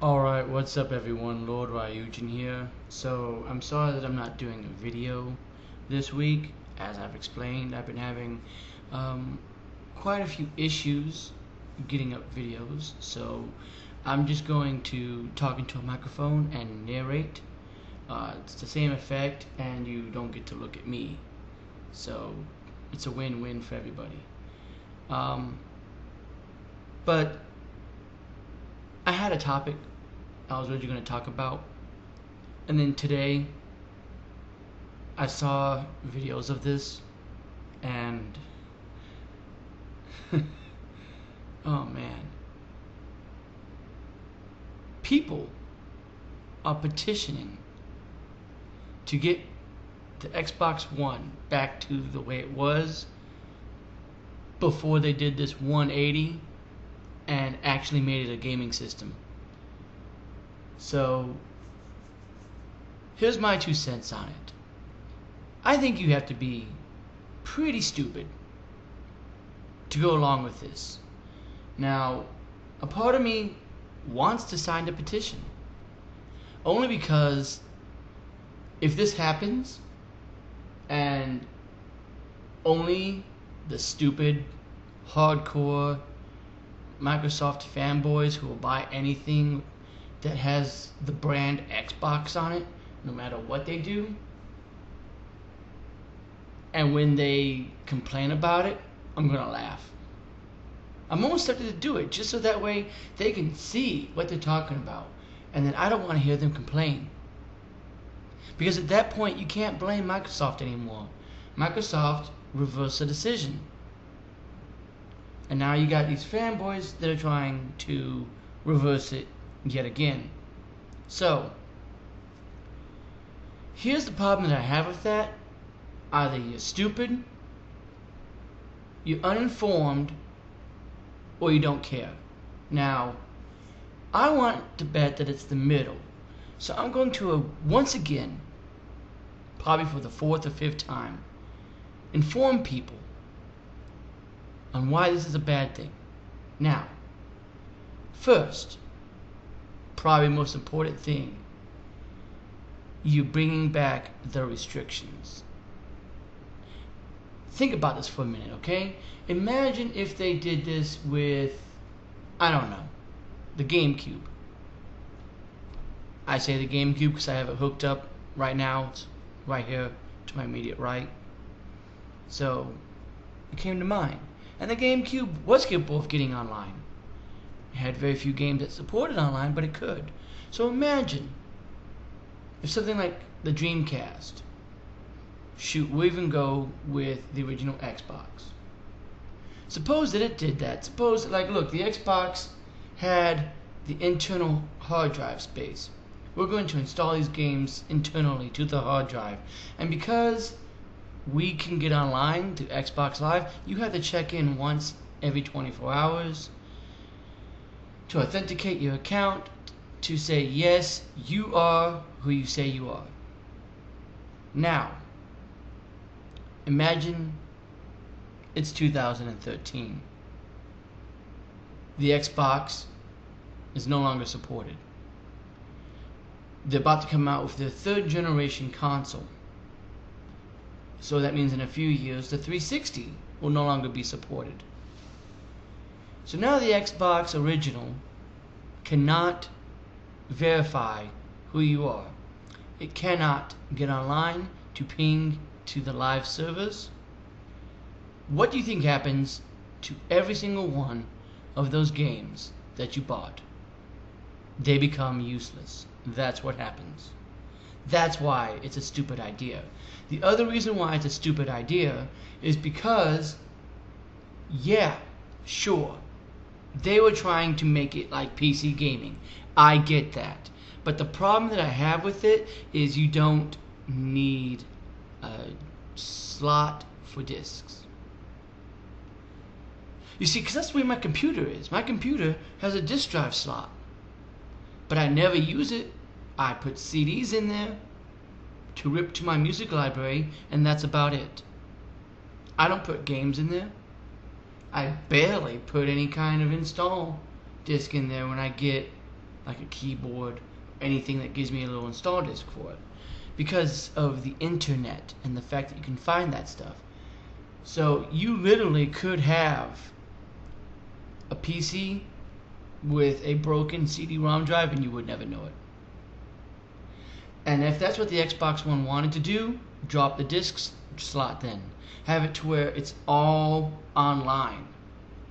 Alright, what's up everyone, Lord Ryujin here. So, I'm sorry that I'm not doing a video this week. As I've explained, I've been having quite a few issues getting up videos. So, I'm just going to talk into a microphone and narrate. It's the same effect and you don't get to look at me. So, it's a win-win for everybody. But I had a topic I was originally going to talk about, and then today I saw videos of this, and oh man, people are petitioning to get the Xbox One back to the way it was before they did this 180 and actually made it a gaming system. So, here's my 2 cents on it. I think you have to be pretty stupid to go along with this. Now, a part of me wants to sign the petition. Only because if this happens and only the stupid, hardcore Microsoft fanboys who will buy anything that has the brand Xbox on it, no matter what they do, and when they complain about it, I'm gonna laugh. I'm almost tempted to do it just so that way they can see what they're talking about, and then I don't want to hear them complain, because at that point you can't blame Microsoft anymore. Microsoft reversed the decision, and now you got these fanboys that are trying to reverse it yet again. So, here's the problem that I have with that. Either you're stupid, you're uninformed, or you don't care. Now, I want to bet that it's the middle. So I'm going to, once again, probably for the 4th or 5th time, inform people on why this is a bad thing. Now, first, probably most important thing, you bringing back the restrictions. Think about this for a minute, okay? Imagine if they did this with, I don't know, the GameCube. I say the GameCube because I have it hooked up right now. It's right here to my immediate right. So, it came to mind. And the GameCube was capable of getting online. It had very few games that supported online, but it could. So imagine if something like the Dreamcast, shoot, we'll even go with the original Xbox. Suppose that it did that. Suppose, like, look, the Xbox had the internal hard drive space. We're going to install these games internally to the hard drive. And because we can get online to Xbox Live, you have to check in once every 24 hours to authenticate your account, to say, yes, you are who you say you are. Now, imagine it's 2013. The Xbox is no longer supported. They're about to come out with their 3rd generation console. So that means in a few years, the 360 will no longer be supported. So now the Xbox original cannot verify who you are. It cannot get online to ping to the live servers. What do you think happens to every single one of those games that you bought? They become useless. That's what happens. That's why it's a stupid idea. The other reason why it's a stupid idea is because, yeah, sure, they were trying to make it like PC gaming. I get that. But the problem that I have with it is you don't need a slot for discs. You see, because that's the way my computer is. My computer has a disk drive slot. But I never use it. I put CDs in there to rip to my music library, and that's about it. I don't put games in there. I barely put any kind of install disk in there when I get like a keyboard, anything that gives me a little install disk for it, because of the internet and the fact that you can find that stuff. So you literally could have a PC with a broken CD-ROM drive and you would never know it. And if that's what the Xbox One wanted to do, drop the disk slot then. Have it to where it's all online,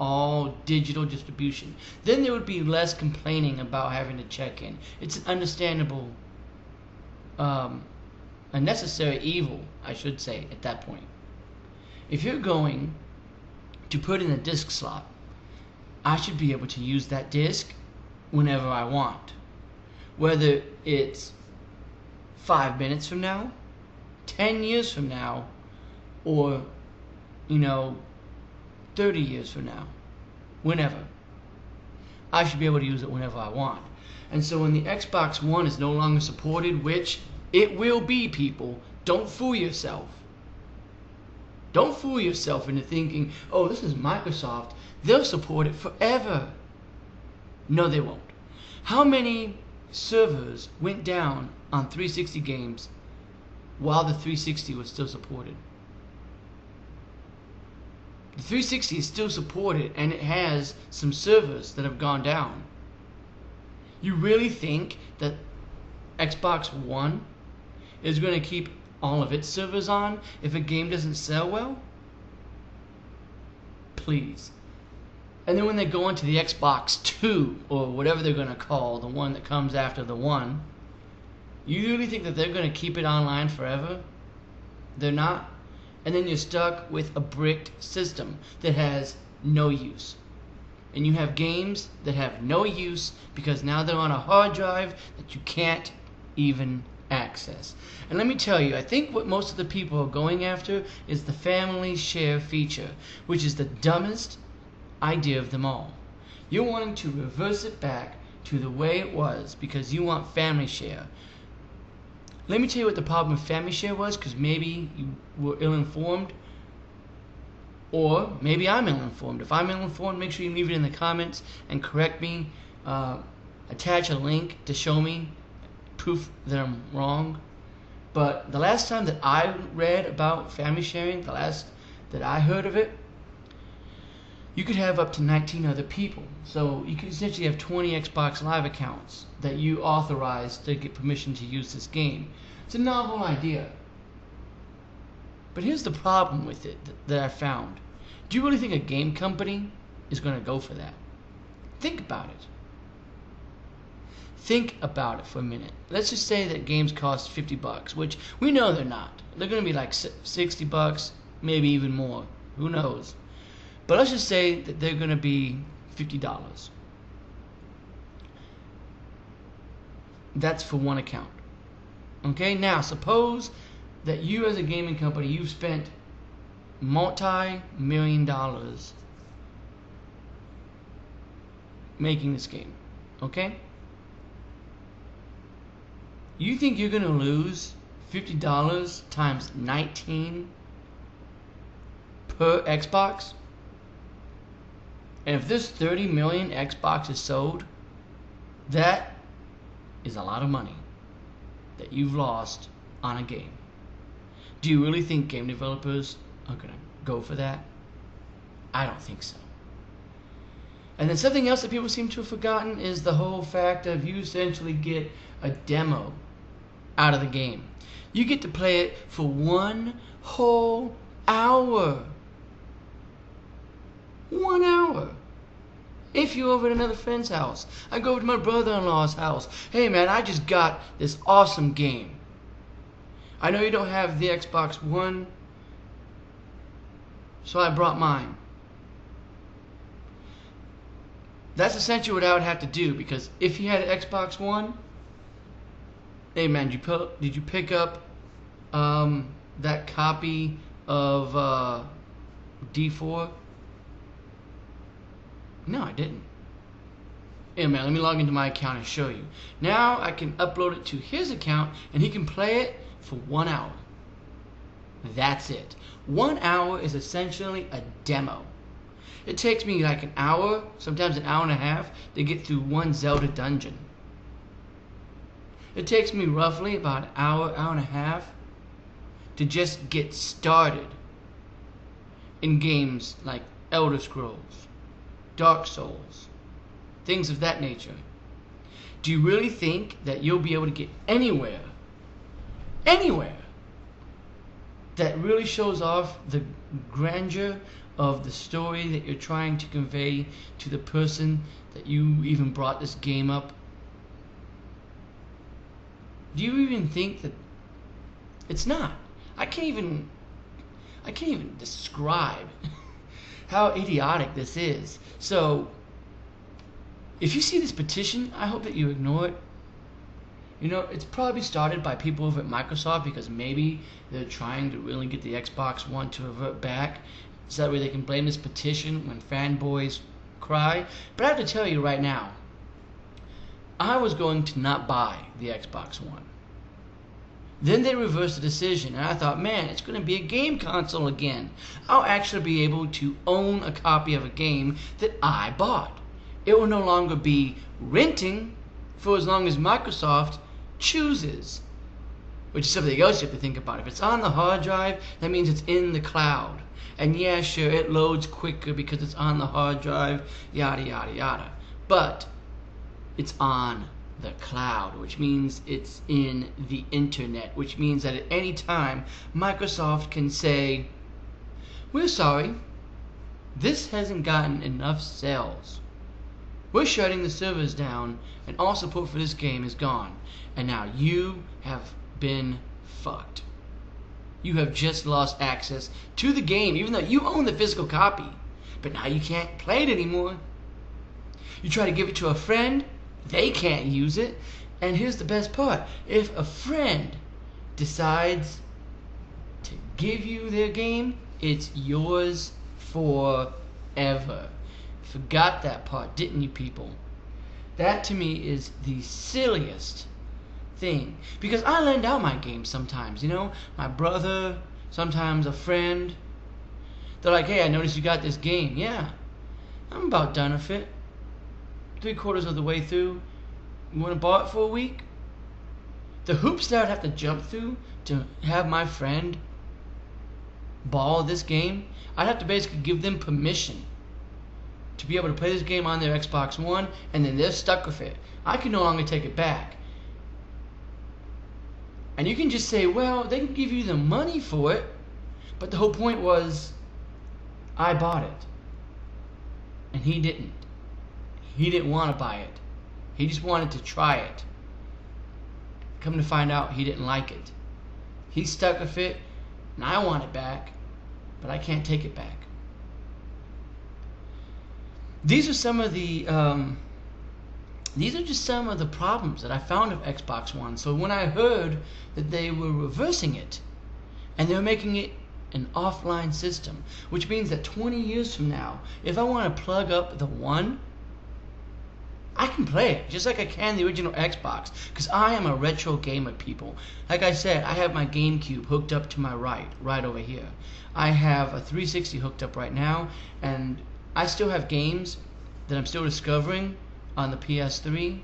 all digital distribution. Then there would be less complaining about having to check in. It's an understandable, a necessary evil, I should say, at that point. If you're going to put in a disk slot, I should be able to use that disk whenever I want. Whether it's 5 minutes from now, 10 years from now, or 30 years from now. Whenever. I should be able to use it whenever I want. And so when the Xbox One is no longer supported, which it will be, people, don't fool yourself. Don't fool yourself into thinking, oh, this is Microsoft, they'll support it forever. No, they won't. How many servers went down on 360 games while the 360 was still supported? The 360 is still supported, and it has some servers that have gone down. You really think that Xbox One is going to keep all of its servers on if a game doesn't sell well? Please. And then when they go into the Xbox 2, or whatever they're going to call the one that comes after the one, you really think that they're going to keep it online forever? They're not. And then you're stuck with a bricked system that has no use. And you have games that have no use because now they're on a hard drive that you can't even access. And let me tell you, I think what most of the people are going after is the family share feature, which is the dumbest idea of them all. You're wanting to reverse it back to the way it was because you want family share. Let me tell you what the problem with family share was, because maybe you were ill-informed, or maybe I'm ill-informed. If I'm ill-informed, make sure you leave it in the comments and correct me. Attach a link to show me proof that I'm wrong. But the last time that I read about family sharing, the last that I heard of it, you could have up to 19 other people. So you could essentially have 20 Xbox Live accounts that you authorize to get permission to use this game. It's a novel idea. But here's the problem with it that I found. Do you really think a game company is going to go for that? Think about it. Think about it for a minute. Let's just say that games cost $50, which we know they're not. They're going to be like $60, maybe even more. Who knows? But let's just say that they're going to be $50. That's for one account. Okay, now suppose that you as a gaming company, you've spent multi-million dollars making this game. Okay? You think you're going to lose $50 times 19 per Xbox? And if there's 30 million Xboxes sold, that is a lot of money that you've lost on a game. Do you really think game developers are going to go for that? I don't think so. And then something else that people seem to have forgotten is the whole fact of you essentially get a demo out of the game. You get to play it for 1 whole hour. 1 hour. If you're over at another friend's house. I go over to my brother-in-law's house. Hey man, I just got this awesome game. I know you don't have the Xbox One, so I brought mine. That's essentially what I would have to do, because if you had an Xbox One, hey man, did you pick up that copy of D4? No, I didn't. Hey man, let me log into my account and show you. Now I can upload it to his account and he can play it for 1 hour. That's it. 1 hour is essentially a demo. It takes me like an hour, sometimes an hour and a half, to get through one Zelda dungeon. It takes me roughly about an hour, hour and a half to just get started in games like Elder Scrolls, Dark Souls, things of that nature. Do you really think that you'll be able to get anywhere that really shows off the grandeur of the story that you're trying to convey to the person that you even brought this game up? Do you even think that it's not? I can't even describe how idiotic this is. So if you see this petition, I hope that you ignore it. You know, it's probably started by people over at Microsoft because maybe they're trying to really get the Xbox One to revert back, so that way they can blame this petition when fanboys cry. But I have to tell you right now, I was going to not buy the Xbox One. Then they reversed the decision, and I thought, man, it's going to be a game console again. I'll actually be able to own a copy of a game that I bought. It will no longer be renting for as long as Microsoft chooses, which is something else you have to think about. If it's on the hard drive, that means it's in the cloud. And yeah, sure, it loads quicker because it's on the hard drive, yada, yada, yada. But it's on the cloud, which means it's in the internet, which means that at any time, Microsoft can say, we're sorry, this hasn't gotten enough sales. We're shutting the servers down, and all support for this game is gone. And now you have been fucked. You have just lost access to the game, even though you own the physical copy. But now you can't play it anymore. You try to give it to a friend, they can't use it. And here's the best part. If a friend decides to give you their game, it's yours forever. Forgot that part, didn't you people? That to me is the silliest thing. Because I lend out my games sometimes, you know? My brother, sometimes a friend. They're like, hey, I noticed you got this game. Yeah, I'm about done with it. 3/4 of the way through. You want to borrow it for a week? The hoops that I'd have to jump through to have my friend borrow this game, I'd have to basically give them permission to be able to play this game on their Xbox One, and then they're stuck with it. I can no longer take it back. And you can just say, well, they can give you the money for it, but the whole point was, I bought it. And he didn't. He didn't want to buy it. He just wanted to try it. Come to find out, he didn't like it. He's stuck with it, and I want it back, but I can't take it back. These are some of the these are just some of the problems that I found with Xbox One. So when I heard that they were reversing it and they were making it an offline system, which means that 20 years from now, if I want to plug up the One, I can play it just like I can the original Xbox, because I am a retro gamer, people. Like I said, I have my GameCube hooked up to my right over here. I have a 360 hooked up right now, and I still have games that I'm still discovering on the PS3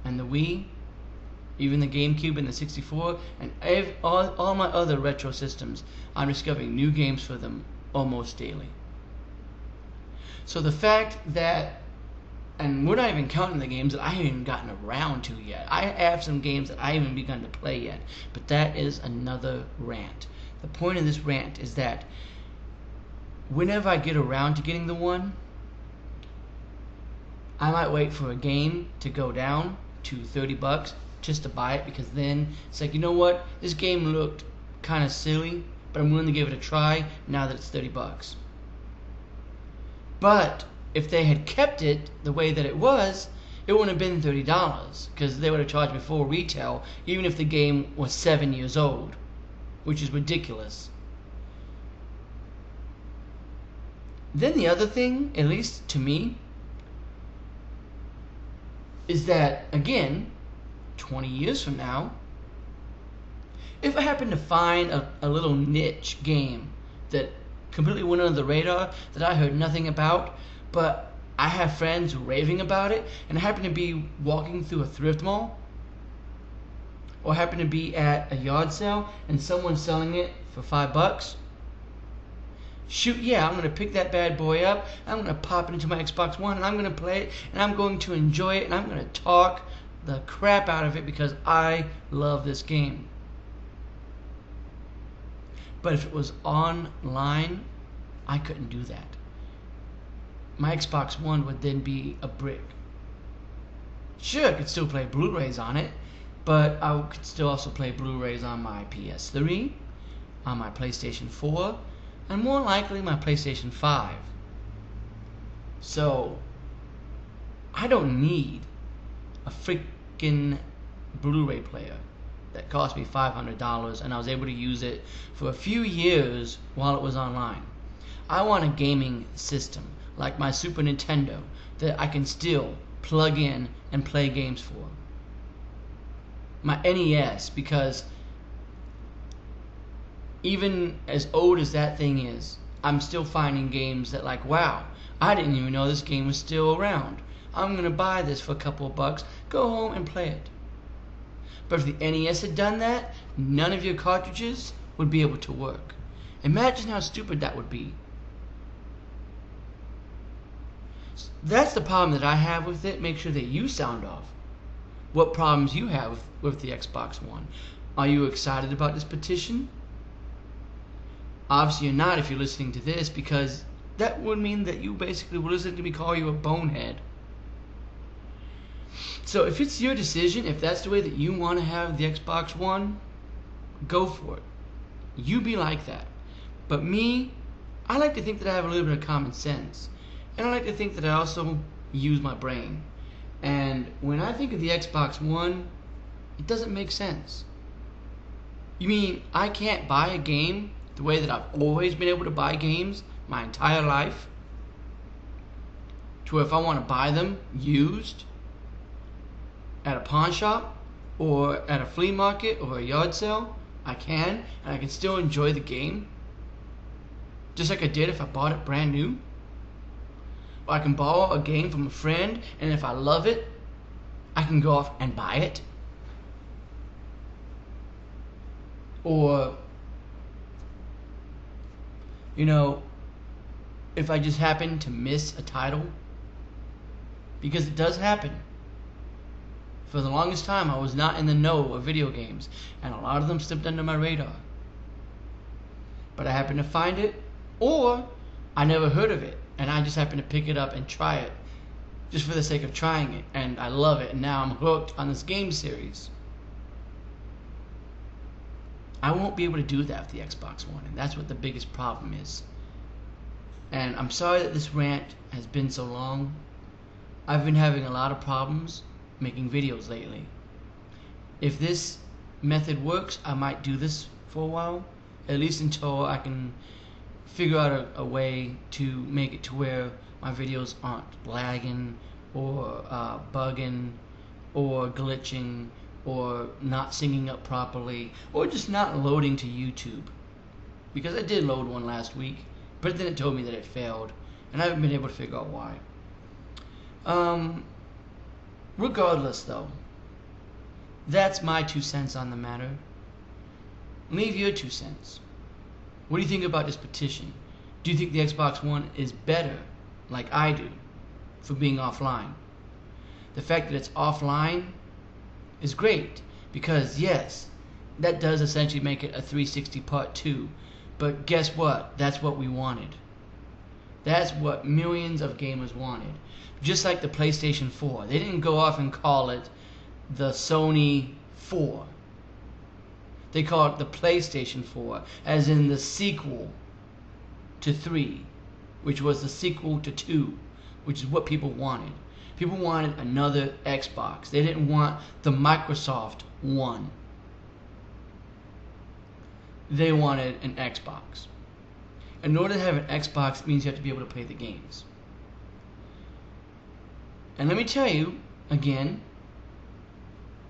and the Wii, even the GameCube and the 64, and all my other retro systems. I'm discovering new games for them almost daily. So the fact that, and we're not even counting the games that I haven't even gotten around to yet. I have some games that I haven't begun to play yet, but that is another rant. The point of this rant is that whenever I get around to getting the One, I might wait for a game to go down to $30 just to buy it, because then it's like, you know what, this game looked kind of silly, but I'm willing to give it a try now that it's $30. But if they had kept it the way that it was, it wouldn't have been $30, because they would have charged me full retail even if the game was 7 years old, which is ridiculous. Then the other thing, at least to me, is that, again, 20 years from now, if I happen to find a little niche game that completely went under the radar, that I heard nothing about, but I have friends raving about it, and I happen to be walking through a thrift mall, or happen to be at a yard sale and someone's selling it for $5, shoot, yeah, I'm going to pick that bad boy up, I'm going to pop it into my Xbox One, and I'm going to play it, and I'm going to enjoy it, and I'm going to talk the crap out of it because I love this game. But if it was online, I couldn't do that. My Xbox One would then be a brick. Sure, I could still play Blu-rays on it, but I could still also play Blu-rays on my PS3, on my PlayStation 4, and more likely my PlayStation 5. So, I don't need a freaking Blu-ray player that cost me $500 and I was able to use it for a few years while it was online. I want a gaming system like my Super Nintendo that I can still plug in and play games for. My NES, because even as old as that thing is, I'm still finding games that, like, wow, I didn't even know this game was still around. I'm going to buy this for a couple of bucks, go home and play it. But if the NES had done that, none of your cartridges would be able to work. Imagine how stupid that would be. That's the problem that I have with it. Make sure that you sound off what problems you have with the Xbox One. Are you excited about this petition? Obviously you're not if you're listening to this, because that would mean that you basically would listen to me call you a bonehead. So if it's your decision, if that's the way that you want to have the Xbox One, go for it. You be like that. But me, I like to think that I have a little bit of common sense. And I like to think that I also use my brain. And when I think of the Xbox One, it doesn't make sense. You mean I can't buy a game the way that I've always been able to buy games my entire life? To where if I want to buy them used at a pawn shop or at a flea market or a yard sale, I can, and I can still enjoy the game just like I did if I bought it brand new. Or I can borrow a game from a friend, and if I love it, I can go off and buy it. Or, you know, if I just happen to miss a title, because it does happen. For the longest time, I was not in the know of video games, and a lot of them slipped under my radar. But I happened to find it, or I never heard of it, and I just happened to pick it up and try it, just for the sake of trying it, and I love it, and now I'm hooked on this game series. I won't be able to do that with the Xbox One, and that's what the biggest problem is. And I'm sorry that this rant has been so long. I've been having a lot of problems making videos lately. If this method works, I might do this for a while, at least until I can figure out a way to make it to where my videos aren't lagging or bugging or glitching or not syncing up properly or just not loading to YouTube. Because I did load one last week, but then it told me that it failed, and I haven't been able to figure out why. Regardless though, that's my 2 cents on the matter. Leave your 2 cents. What do you think about this petition? Do you think the Xbox One is better, like I do, for being offline? The fact that it's offline is great, because yes, that does essentially make it a 360 Part 2. But guess what? That's what we wanted. That's what millions of gamers wanted. Just like the PlayStation 4. They didn't go off and call it the Sony 4. They call it the PlayStation 4, as in the sequel to 3, which was the sequel to 2, which is what people wanted. People wanted another Xbox. They didn't want the Microsoft One. They wanted an Xbox. In order to have an Xbox, it means you have to be able to play the games. And let me tell you, again,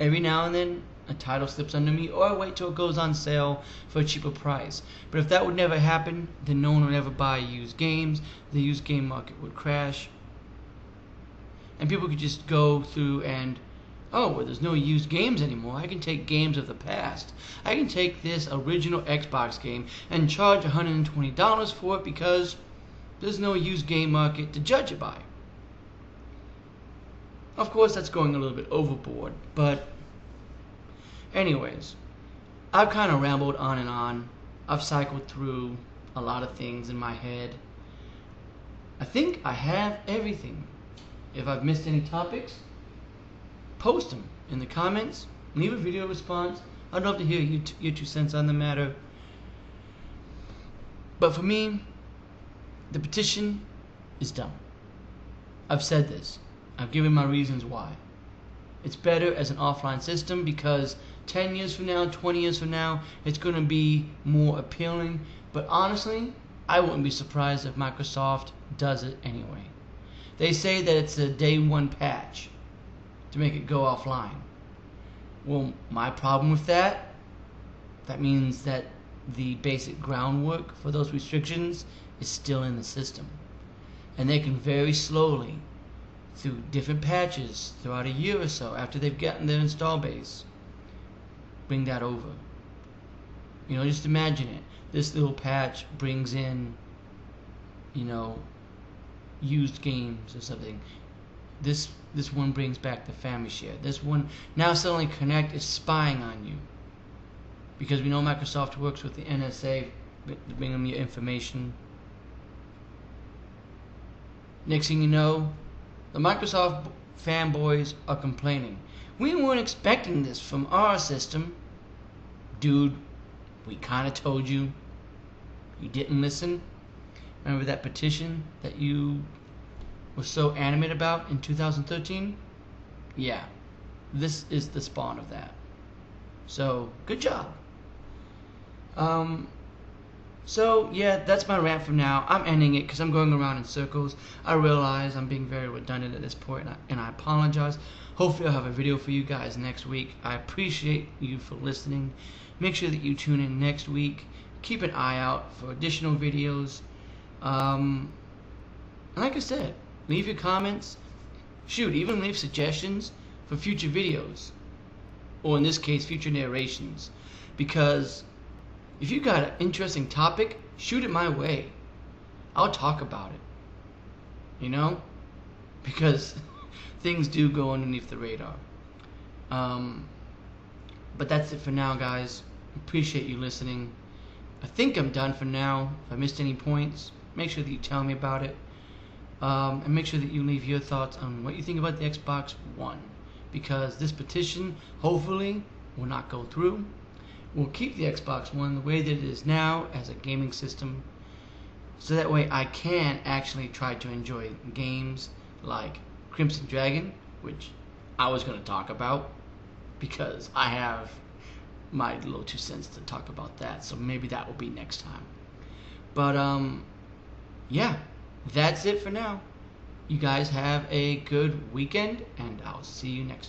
every now and then a title slips under me, or I wait till it goes on sale for a cheaper price. But if that would never happen, then no one would ever buy used games. The used game market would crash. And people could just go through and oh, well, there's no used games anymore. I can take games of the past. I can take this original Xbox game and charge $120 for it because there's no used game market to judge it by. Of course, that's going a little bit overboard, but anyways, I've kind of rambled on and on. I've cycled through a lot of things in my head. I think I have everything. If I've missed any topics, post them in the comments. Leave a video response. I'd love to hear your 2 cents on the matter. But for me, the petition is done. I've said this. I've given my reasons why. It's better as an offline system because 10 years from now, 20 years from now, it's going to be more appealing. But honestly, I wouldn't be surprised if Microsoft does it anyway. They say that it's a day one patch to make it go offline. Well, my problem with that means that the basic groundwork for those restrictions is still in the system. And they can very slowly, through different patches throughout a year or so after they've gotten their install base, bring that over. You know, just imagine it. This little patch brings in, you know, used games or something. This one brings back the family share. This one, now suddenly Connect is spying on you. Because we know Microsoft works with the NSA to bring them your information. Next thing you know, the Microsoft fanboys are complaining. We weren't expecting this from our system. Dude, we kind of told you. You didn't listen. Remember that petition that you were so animated about in 2013? Yeah, this is the spawn of that. So, good job. So, yeah, that's my rant for now. I'm ending it because I'm going around in circles. I realize I'm being very redundant at this point, and I apologize. Hopefully I'll have a video for you guys next week. I appreciate you for listening. Make sure that you tune in next week. Keep an eye out for additional videos. And like I said, leave your comments. Shoot, even leave suggestions for future videos. Or in this case, future narrations. Because if you got an interesting topic, shoot it my way. I'll talk about it. You know? Because things do go underneath the radar. But that's it for now, guys. Appreciate you listening. I think I'm done for now. If I missed any points, make sure that you tell me about it. And make sure that you leave your thoughts on what you think about the Xbox One. Because this petition, hopefully, will not go through. We'll keep the Xbox One the way that it is now as a gaming system. So that way I can actually try to enjoy games like Crimson Dragon, which I was going to talk about. Because I have my little 2 cents to talk about that. So maybe that will be next time. But, yeah, that's it for now. You guys have a good weekend, and I'll see you next time.